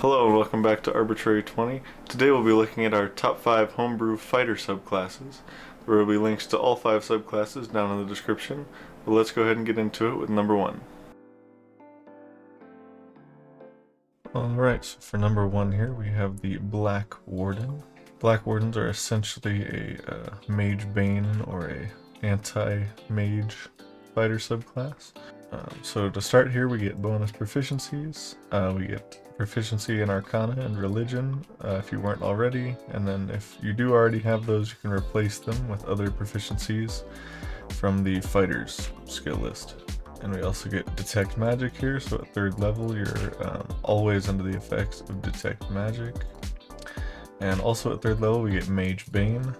Hello and welcome back to Arbitrary 20. Today we'll be looking at our top 5 homebrew fighter subclasses. There will be links to all 5 subclasses down in the description, but let's go ahead and get into it with number 1. Alright, so for number 1 here we have the Black Warden. Black Wardens are essentially a Mage Bane or a anti-mage fighter subclass. So to start here we get bonus proficiencies. We get proficiency in Arcana and Religion if you weren't already, and then if you do already have those you can replace them with other proficiencies from the Fighter's skill list. And we also get Detect Magic here, so at 3rd level you're always under the effects of Detect Magic. And also at 3rd level we get Mage Bane.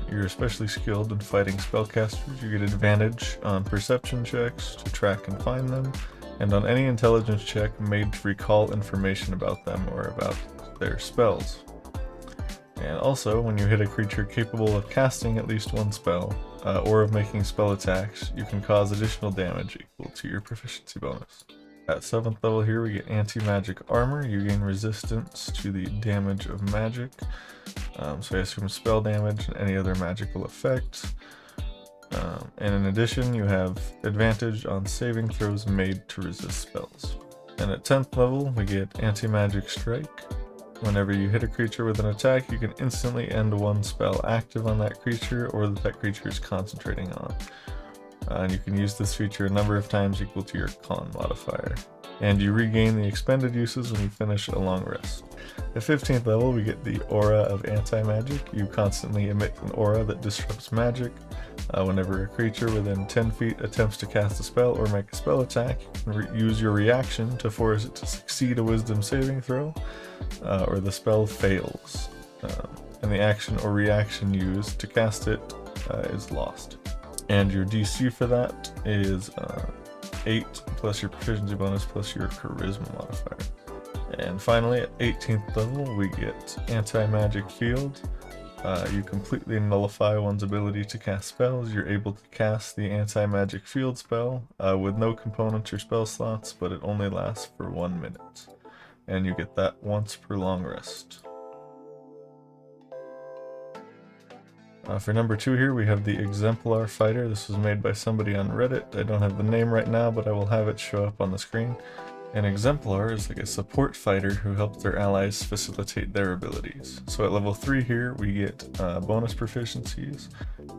You're especially skilled in fighting spellcasters. You get advantage on perception checks to track and find them, and on any intelligence check made to recall information about them or about their spells. And also, when you hit a creature capable of casting at least one spell, or of making spell attacks, you can cause additional damage equal to your proficiency bonus. At 7th level here we get anti-magic armor. You gain resistance to the damage of magic, so I assume spell damage and any other magical effects. And in addition you have advantage on saving throws made to resist spells. And at 10th level we get anti-magic strike. Whenever you hit a creature with an attack you can instantly end one spell active on that creature or that creature is concentrating on. And you can use this feature a number of times equal to your con modifier. And you regain the expended uses when you finish a long rest. At 15th level we get the Aura of Anti-Magic. You constantly emit an aura that disrupts magic. Whenever a creature within 10 feet attempts to cast a spell or make a spell attack, you can use your reaction to force it to succeed a wisdom saving throw, or the spell fails. And the action or reaction used to cast it is lost. And your DC for that is 8 plus your proficiency bonus plus your charisma modifier. And finally at 18th level we get Anti-Magic Field. You completely nullify one's ability to cast spells. You're able to cast the Anti-Magic Field spell with no components or spell slots, but it only lasts for 1 minute. And you get that once per long rest. For number 2 here we have the Exemplar fighter. This was made by somebody on Reddit. I don't have the name right now, but I will have it show up on the screen. An Exemplar is like a support fighter who helps their allies facilitate their abilities. So at level 3 here we get bonus proficiencies.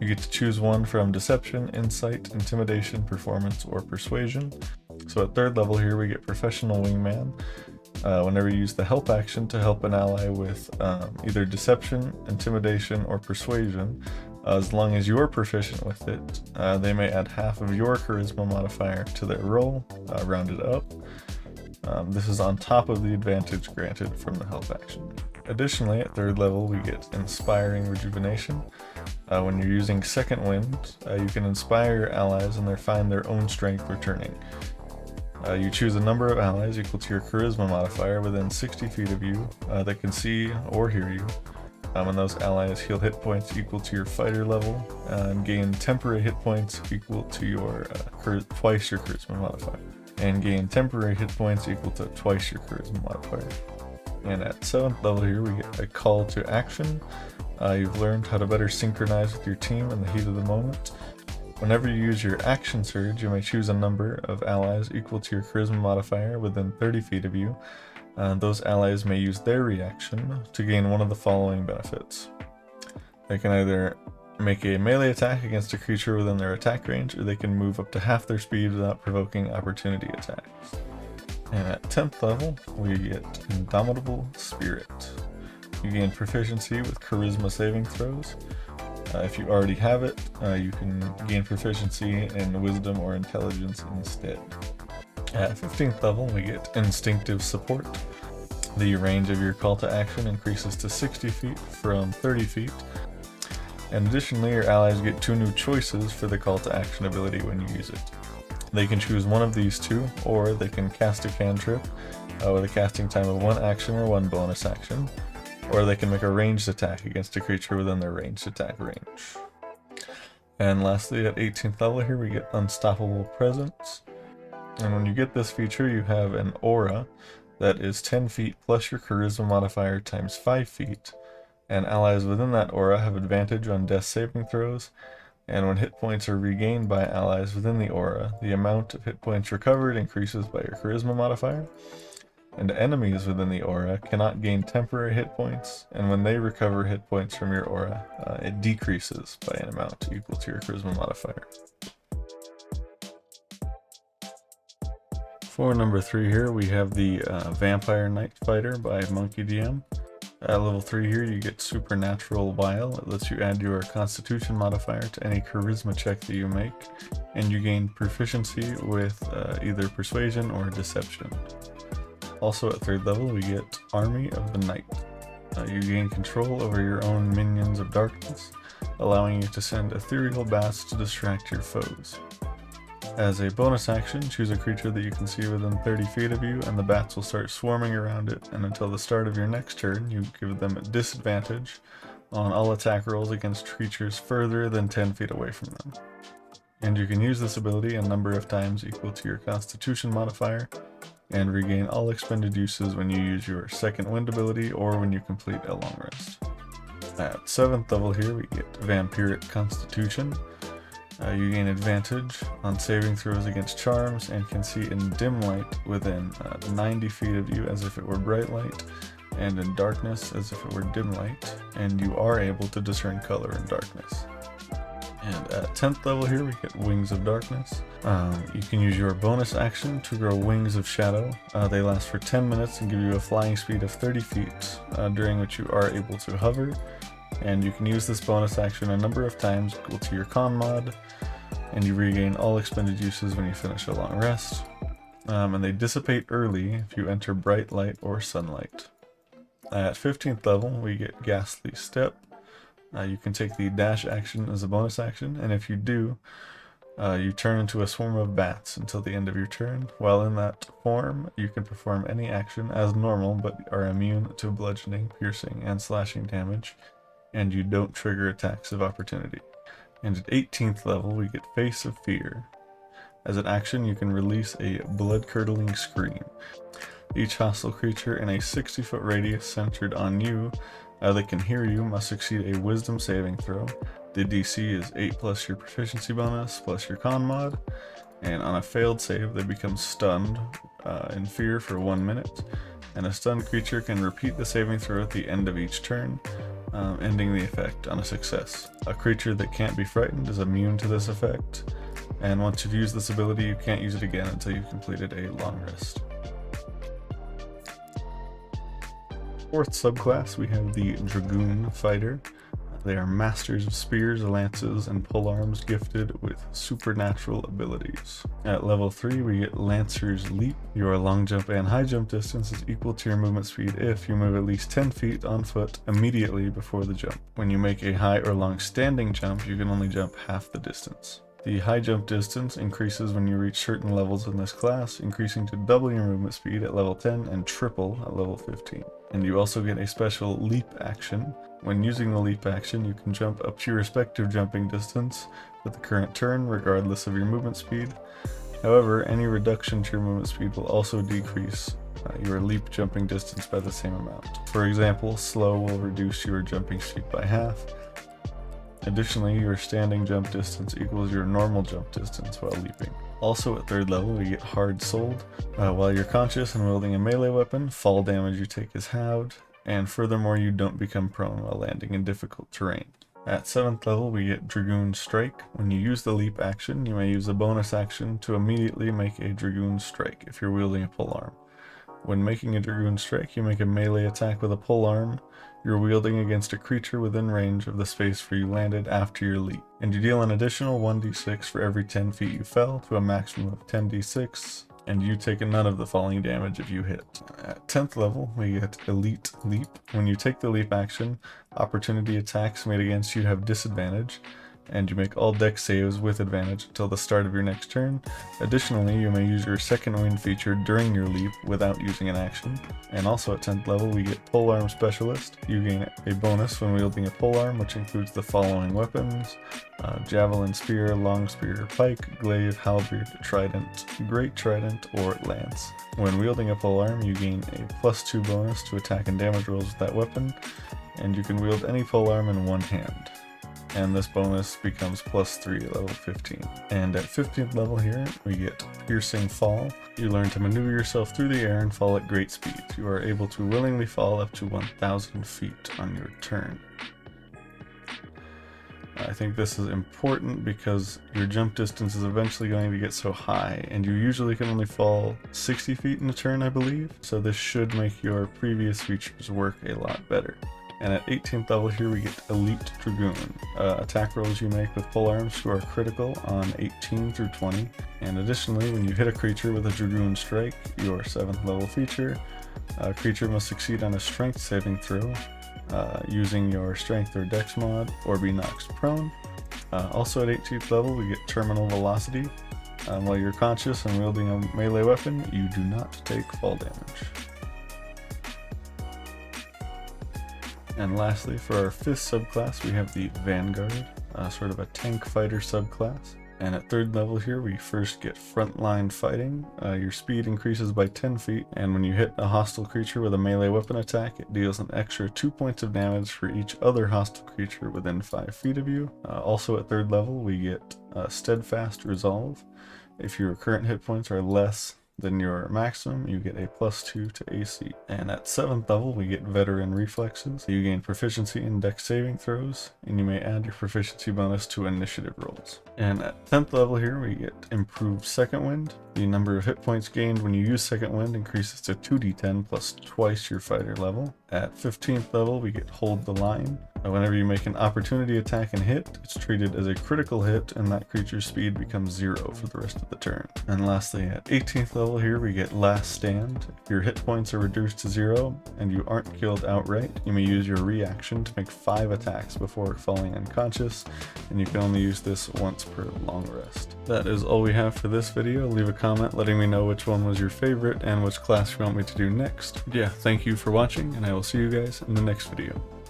You get to choose one from Deception, Insight, Intimidation, Performance, or Persuasion. So at 3rd level here we get Professional Wingman. Whenever you use the help action to help an ally with either Deception, Intimidation, or Persuasion, as long as you're proficient with it, they may add half of your charisma modifier to their roll, rounded up. This is on top of the advantage granted from the help action. Additionally, at 3rd level we get Inspiring Rejuvenation. When you're using Second Wind, you can inspire your allies and they find their own strength returning. You choose a number of allies equal to your charisma modifier within 60 feet of you that can see or hear you. And those allies heal hit points equal to your fighter level and gain temporary hit points equal to your twice your charisma modifier. And gain temporary hit points equal to twice your charisma modifier. And at 7th level here we get a call to action. You've learned how to better synchronize with your team in the heat of the moment. Whenever you use your action surge, you may choose a number of allies equal to your charisma modifier within 30 feet of you. Those allies may use their reaction to gain one of the following benefits. They can either make a melee attack against a creature within their attack range, or they can move up to half their speed without provoking opportunity attacks. And at 10th level, we get Indomitable Spirit. You gain proficiency with charisma saving throws. If you already have it, you can gain proficiency in wisdom or intelligence instead. At 15th level, we get Instinctive Support. The range of your call to action increases to 60 feet from 30 feet. And additionally, your allies get 2 new choices for the call to action ability when you use it. They can choose one of these 2, or they can cast a cantrip with a casting time of 1 action or 1 bonus action. Or they can make a ranged attack against a creature within their ranged attack range. And lastly, at 18th level here we get Unstoppable Presence. And when you get this feature you have an aura that is 10 feet plus your charisma modifier times 5 feet, and allies within that aura have advantage on death saving throws, and when hit points are regained by allies within the aura, the amount of hit points recovered increases by your charisma modifier, and enemies within the aura cannot gain temporary hit points, and when they recover hit points from your aura, it decreases by an amount equal to your charisma modifier. For number 3 here, we have the Vampire Knight Fighter by Monkey DM. At level 3 here, you get Supernatural Wile. It lets you add your Constitution modifier to any charisma check that you make, and you gain proficiency with either Persuasion or Deception. Also at 3rd level, we get Army of the Night. You gain control over your own minions of darkness, allowing you to send ethereal bats to distract your foes. As a bonus action, choose a creature that you can see within 30 feet of you, and the bats will start swarming around it, and until the start of your next turn, you give them a disadvantage on all attack rolls against creatures further than 10 feet away from them. And you can use this ability a number of times equal to your Constitution modifier, and regain all expended uses when you use your second wind ability or when you complete a long rest. At 7th level here, we get Vampiric Constitution. You gain advantage on saving throws against charms and can see in dim light within 90 feet of you as if it were bright light, and in darkness as if it were dim light, and you are able to discern color in darkness. And at 10th level here, we get Wings of Darkness. You can use your bonus action to grow Wings of Shadow. They last for 10 minutes and give you a flying speed of 30 feet, during which you are able to hover. And you can use this bonus action a number of times equal to your con mod, and you regain all expended uses when you finish a long rest. And they dissipate early if you enter bright light or sunlight. At 15th level, we get Ghastly Step. You can take the dash action as a bonus action, and if you do, you turn into a swarm of bats until the end of your turn. While in that form, you can perform any action as normal, but are immune to bludgeoning, piercing, and slashing damage, and you don't trigger attacks of opportunity. And at 18th level, we get Face of Fear. As an action, you can release a blood-curdling scream. Each hostile creature in a 60-foot radius centered on you that can hear you must succeed a Wisdom saving throw. The DC is 8 plus your proficiency bonus plus your con mod, and on a failed save, they become stunned in fear for 1 minute, and a stunned creature can repeat the saving throw at the end of each turn, ending the effect on a success. A creature that can't be frightened is immune to this effect, and once you've used this ability, you can't use it again until you've completed a long rest. 4th subclass, we have the Dragoon Fighter. They are masters of spears, lances, and polearms gifted with supernatural abilities. At level 3, we get Lancer's Leap. Your long jump and high jump distance is equal to your movement speed if you move at least 10 feet on foot immediately before the jump. When you make a high or long standing jump, you can only jump half the distance. The high jump distance increases when you reach certain levels in this class, increasing to double your movement speed at level 10 and triple at level 15. And you also get a special leap action. When using the leap action, you can jump up to your respective jumping distance with the current turn, regardless of your movement speed. However, any reduction to your movement speed will also decrease your leap jumping distance by the same amount. For example, slow will reduce your jumping speed by half. Additionally, your standing jump distance equals your normal jump distance while leaping. Also at 3rd level, we get Hard Souled. While you're conscious and wielding a melee weapon, fall damage you take is halved, and furthermore you don't become prone while landing in difficult terrain. At 7th level, we get Dragoon Strike. When you use the leap action, you may use a bonus action to immediately make a Dragoon Strike if you're wielding a polearm. When making a Dragoon Strike, you make a melee attack with a polearm you're wielding against a creature within range of the space where you landed after your leap, and you deal an additional 1d6 for every 10 feet you fell to a maximum of 10d6, and you take none of the falling damage if you hit. At 10th level, we get Elite Leap. When you take the leap action, opportunity attacks made against you have disadvantage, and you make all dex saves with advantage until the start of your next turn. Additionally, you may use your second wind feature during your leap without using an action. And also at 10th level we get Polearm Specialist. You gain a bonus when wielding a polearm, which includes the following weapons: Javelin, Spear, Long Spear, Pike, Glaive, Halberd, Trident, Great Trident, or Lance. When wielding a polearm, you gain a +2 bonus to attack and damage rolls with that weapon, and you can wield any polearm in one hand. And this bonus becomes +3 at level 15. And at 15th level here, we get Piercing Fall. You learn to maneuver yourself through the air and fall at great speeds. You are able to willingly fall up to 1,000 feet on your turn. I think this is important because your jump distance is eventually going to get so high, and you usually can only fall 60 feet in a turn, I believe. So this should make your previous features work a lot better. And at 18th level here we get Elite Dragoon. Attack rolls you make with polearms score critical on 18 through 20. And additionally, when you hit a creature with a Dragoon strike, your 7th level feature, a creature must succeed on a strength saving throw using your strength or dex mod, or be knocked prone. Also at 18th level we get Terminal Velocity. While you're conscious and wielding a melee weapon, you do not take fall damage. And lastly, for our 5th subclass, we have the Vanguard, sort of a tank fighter subclass. And at 3rd level here, we first get Frontline Fighting. Your speed increases by 10 feet, and when you hit a hostile creature with a melee weapon attack, it deals an extra 2 points of damage for each other hostile creature within 5 feet of you. Also at 3rd level, we get Steadfast Resolve. If your current hit points are less than your maximum, you get a +2 to AC. And at 7th level we get Veteran Reflexes. You gain proficiency in dex saving throws, and you may add your proficiency bonus to initiative rolls. And at 10th level here we get Improved Second Wind. The number of hit points gained when you use Second Wind increases to 2d10 plus twice your fighter level. At 15th level we get Hold the Line. Whenever you make an opportunity attack and hit, it's treated as a critical hit, and that creature's speed becomes 0 for the rest of the turn. And lastly, at 18th level here we get Last Stand. If your hit points are reduced to 0 and you aren't killed outright, you may use your reaction to make 5 attacks before falling unconscious, and you can only use this once per long rest. That is all we have for this video. Leave a comment letting me know which one was your favorite and which class you want me to do next. But yeah, thank you for watching, and I will see you guys in the next video.